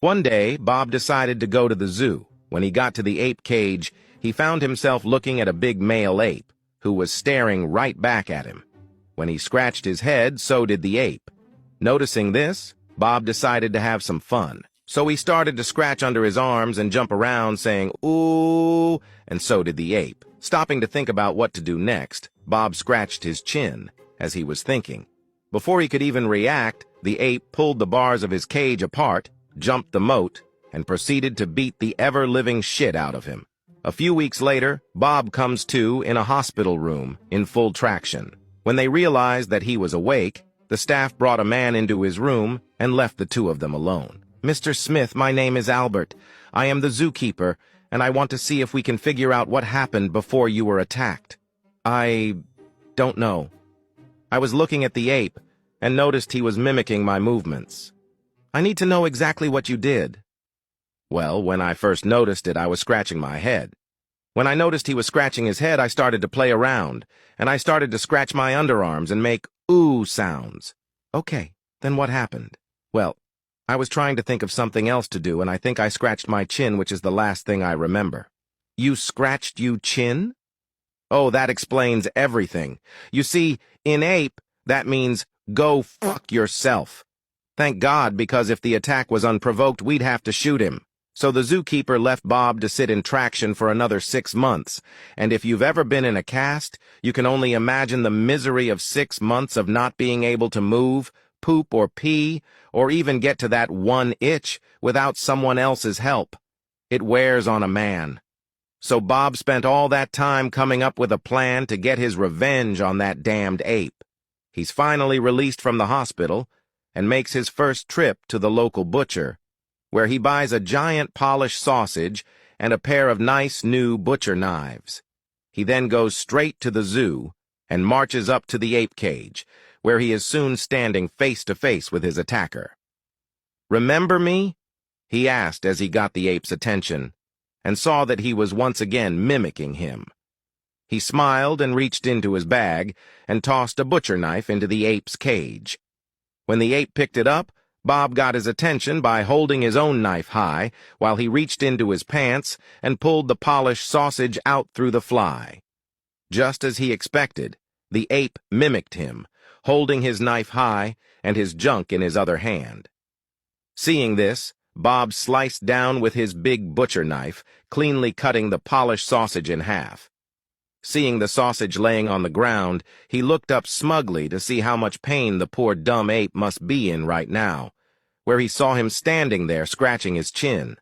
One day, Bob decided to go to the zoo. When he got to the ape cage, he found himself looking at a big male ape, who was staring right back at him. When he scratched his head, so did the ape. Noticing this, Bob decided to have some fun. So he started to scratch under his arms and jump around saying, "Ooh," and so did the ape. Stopping to think about what to do next, Bob scratched his chin, as he was thinking. Before he could even react, the ape pulled the bars of his cage apart, jumped the moat, and proceeded to beat the ever-living shit out of him. A few weeks later, Bob comes to in a hospital room, in full traction. When they realized that he was awake, the staff brought a man into his room and left the two of them alone. "Mr. Smith, my name is Albert. I am the zookeeper, and I want to see if we can figure out what happened before you were attacked." "I don't know. I was looking at the ape and noticed he was mimicking my movements." "I need to know exactly what you did." "Well, when I first noticed it, I was scratching my head. When I noticed he was scratching his head, I started to play around, and I started to scratch my underarms and make ooh sounds." "Okay, then what happened?" "Well, I was trying to think of something else to do, and I think I scratched my chin, which is the last thing I remember." "You scratched your chin?" "Oh, that explains everything. You see, in ape, that means go fuck yourself. Thank God, because if the attack was unprovoked, we'd have to shoot him." So the zookeeper left Bob to sit in traction for another 6 months, and if you've ever been in a cast, you can only imagine the misery of 6 months of not being able to move, poop or pee, or even get to that one itch without someone else's help. It wears on a man. So Bob spent all that time coming up with a plan to get his revenge on that damned ape. He's finally released from the hospital and makes his first trip to the local butcher, where he buys a giant polished sausage and a pair of nice new butcher knives. He then goes straight to the zoo and marches up to the ape cage, where he is soon standing face to face with his attacker. "Remember me?" he asked as he got the ape's attention, and saw that he was once again mimicking him. He smiled and reached into his bag and tossed a butcher knife into the ape's cage. When the ape picked it up, Bob got his attention by holding his own knife high while he reached into his pants and pulled the polished sausage out through the fly. Just as he expected, the ape mimicked him, holding his knife high and his junk in his other hand. Seeing this, Bob sliced down with his big butcher knife, cleanly cutting the polished sausage in half. Seeing the sausage laying on the ground, he looked up smugly to see how much pain the poor dumb ape must be in right now, where he saw him standing there scratching his chin.